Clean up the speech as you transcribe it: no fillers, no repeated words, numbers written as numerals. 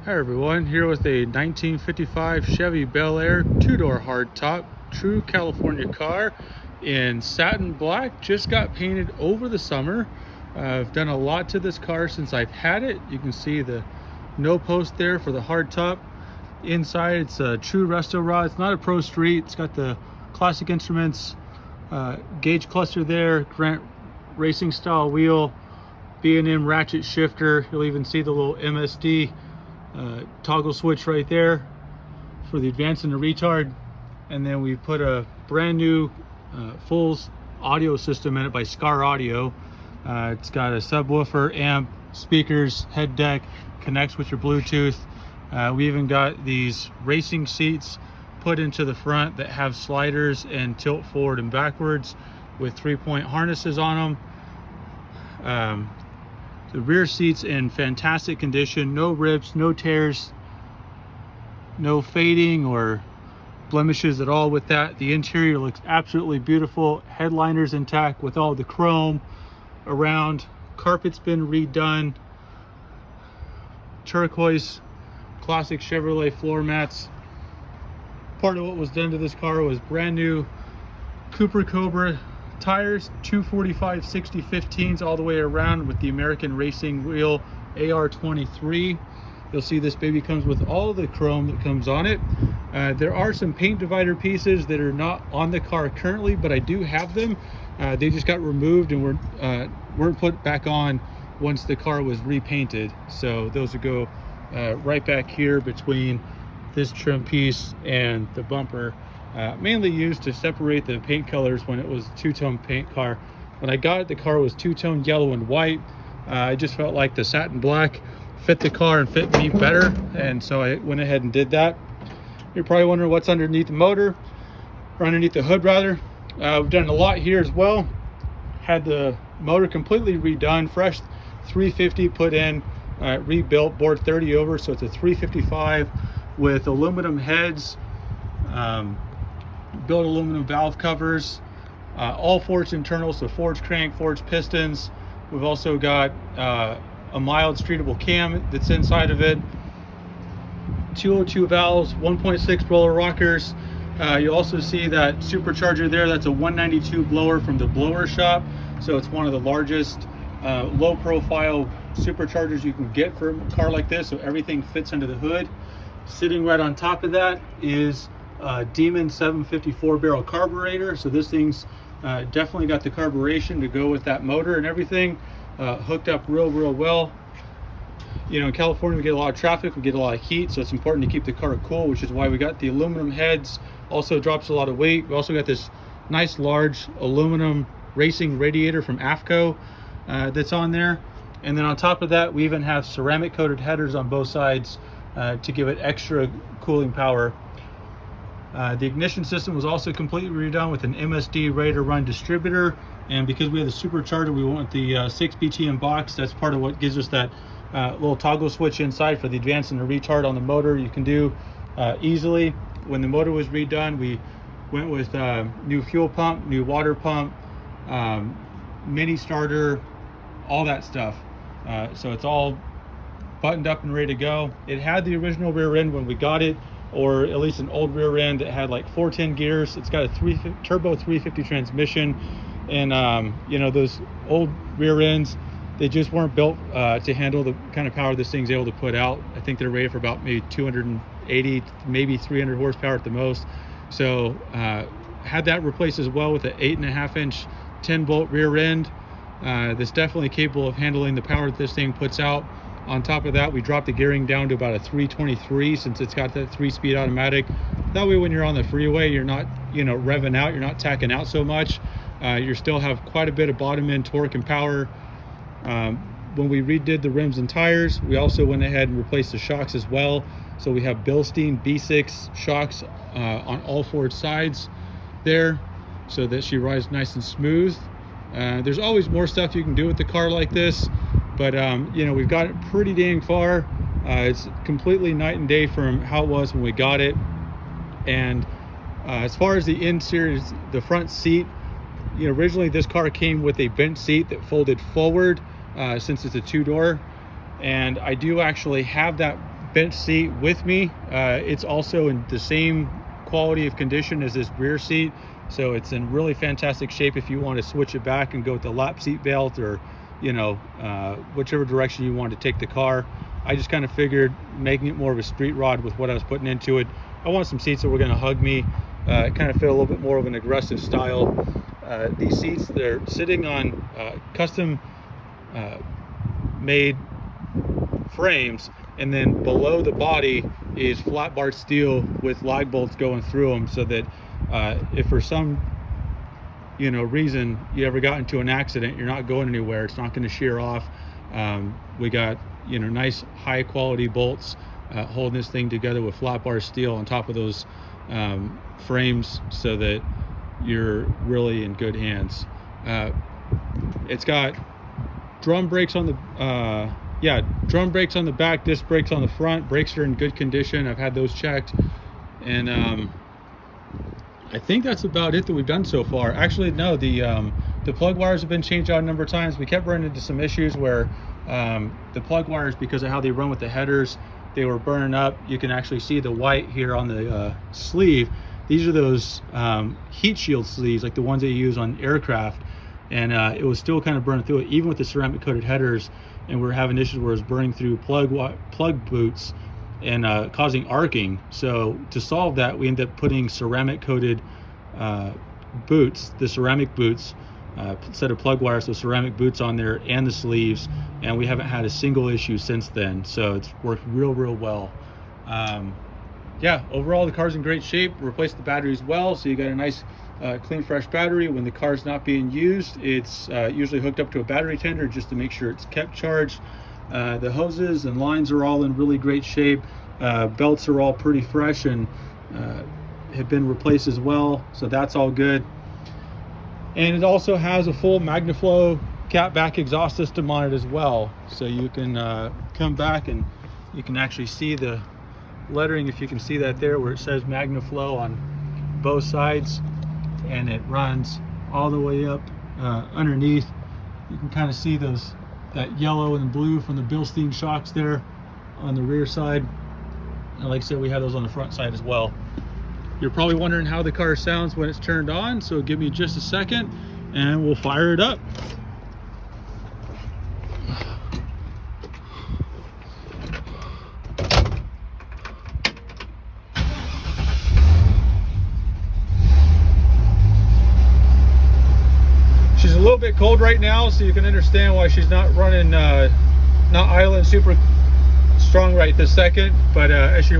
Hi everyone, here with a 1955 Chevy Belair two-door hardtop, true California car in satin black. Just got painted over the summer. I've done a lot to this car since I've had it. You can see the no post there for the hardtop. Inside it's a true resto rod. It's not a Pro Street. It's got the classic instruments, gauge cluster there, Grant racing style wheel, B&M ratchet shifter. You'll even see the little MSD toggle switch right there for the advance and the retard. And then we put a brand new full audio system in it by Scar Audio. It's got a subwoofer, amp, speakers, head deck, connects with your Bluetooth. We even got these racing seats put into the front that have sliders and tilt forward and backwards with 3-point harnesses on them. The rear seats in fantastic condition, no rips, no tears, no fading or blemishes at all with that. The interior looks absolutely beautiful. Headliner's intact with all the chrome around. Carpet's been redone. Turquoise classic Chevrolet floor mats. Part of what was done to this car was brand new Cooper Cobra tires, 245/60/15s all the way around with the American Racing Wheel AR23. You'll see this baby comes with all the chrome that comes on it. There are some paint divider pieces that are not on the car currently, but I do have them. They just got removed and weren't put back on once the car was repainted. So those would go right back here between this trim piece and the bumper. Mainly used to separate the paint colors when it was a two-tone paint car. When I got it, the car was two-tone yellow and white. I just felt like the satin black fit the car and fit me better, and so I went ahead and did that. You're probably wondering what's underneath the motor, or underneath the hood rather. We've done a lot here as well. Had the motor completely redone, fresh 350 put in, rebuilt, bored 30 over, so it's a 355 with aluminum heads, built aluminum valve covers, all forged internal, so forged crank, forged pistons. We've also got a mild streetable cam that's inside of it, 202 valves, 1.6 roller rockers. You also see that supercharger there. That's a 192 blower from the blower shop, so it's one of the largest low profile superchargers you can get for a car like this, so everything fits under the hood. Sitting right on top of that is Demon 754 barrel carburetor, so this thing's definitely got the carburation to go with that motor and everything. Hooked up real well. You know, in California we get a lot of traffic, we get a lot of heat, so it's important to keep the car cool, which is why we got the aluminum heads. Also drops a lot of weight. We also got this nice large aluminum racing radiator from Afco that's on there. And then on top of that, we even have ceramic coated headers on both sides to give it extra cooling power. The ignition system was also completely redone with an MSD ready to run distributor, and because we have the supercharger, we went with the 6 BTM box. That's part of what gives us that little toggle switch inside for the advance and the retard on the motor. You can do easily. When the motor was redone, we went with new fuel pump, new water pump, mini starter, all that stuff. So it's all buttoned up and ready to go. It had the original rear end when we got it, or at least an old rear end that had like 410 gears. It's got a turbo 350 transmission, and you know, those old rear ends, they just weren't built to handle the kind of power this thing's able to put out. I think they're rated for about maybe 280, maybe 300 horsepower at the most. So had that replaced as well with an 8.5-inch 10-bolt rear end. That's definitely capable of handling the power that this thing puts out. On top of that, we dropped the gearing down to about a 323 since it's got that 3-speed automatic. That way when you're on the freeway, you're not, you know, revving out, you're not tacking out so much. You still have quite a bit of bottom end torque and power. When we redid the rims and tires, we also went ahead and replaced the shocks as well. So we have Bilstein B6 shocks on all 4 sides there, so that she rides nice and smooth. There's always more stuff you can do with the car like this, but you know, we've got it pretty dang far. It's completely night and day from how it was when we got it. And as far as the interior, the front seat, you know, originally this car came with a bench seat that folded forward since it's a 2-door, and I do actually have that bench seat with me. It's also in the same quality of condition as this rear seat, so it's in really fantastic shape if you want to switch it back and go with the lap seat belt, or you know, whichever direction you want to take the car. I just kind of figured making it more of a street rod with what I was putting into it, I want some seats that were going to hug me, kind of feel a little bit more of an aggressive style. These seats, they're sitting on custom made frames, and then below the body is flat bar steel with lag bolts going through them, so that if for some reason you ever got into an accident, you're not going anywhere, it's not going to shear off. We got nice high quality bolts holding this thing together with flat bar steel on top of those frames, so that you're really in good hands. It's got drum brakes on the drum brakes on the back, disc brakes on the front. Brakes are in good condition. I've had those checked, and I think that's about it that we've done so far. Actually, no, the plug wires have been changed out a number of times. We kept running into some issues where the plug wires, because of how they run with the headers, they were burning up. You can actually see the white here on the sleeve. These are those heat shield sleeves, like the ones that you use on aircraft, and it was still kind of burning through it, even with the ceramic coated headers. And we're having issues where it's burning through plug boots and causing arcing. So to solve that, we ended up putting ceramic coated boots, the ceramic boots, set of plug wires, so ceramic boots on there and the sleeves, and we haven't had a single issue since then. So it's worked real well. Yeah, overall the car's in great shape. Replaced the batteries well, so you got a nice clean fresh battery. When the car's not being used, it's usually hooked up to a battery tender just to make sure it's kept charged. The hoses and lines are all in really great shape. Belts are all pretty fresh and have been replaced as well, so that's all good. And it also has a full MagnaFlow catback exhaust system on it as well, so you can come back and you can actually see the lettering, if you can see that there, where it says MagnaFlow on both sides, and it runs all the way up underneath. You can kind of see that yellow and blue from the Bilstein shocks there on the rear side, and like I said, we have those on the front side as well. You're probably wondering how the car sounds when it's turned on, so give me just a second and we'll fire it up. She's a little bit cold right now, so you can understand why she's not running, not idling super strong right this second, but as she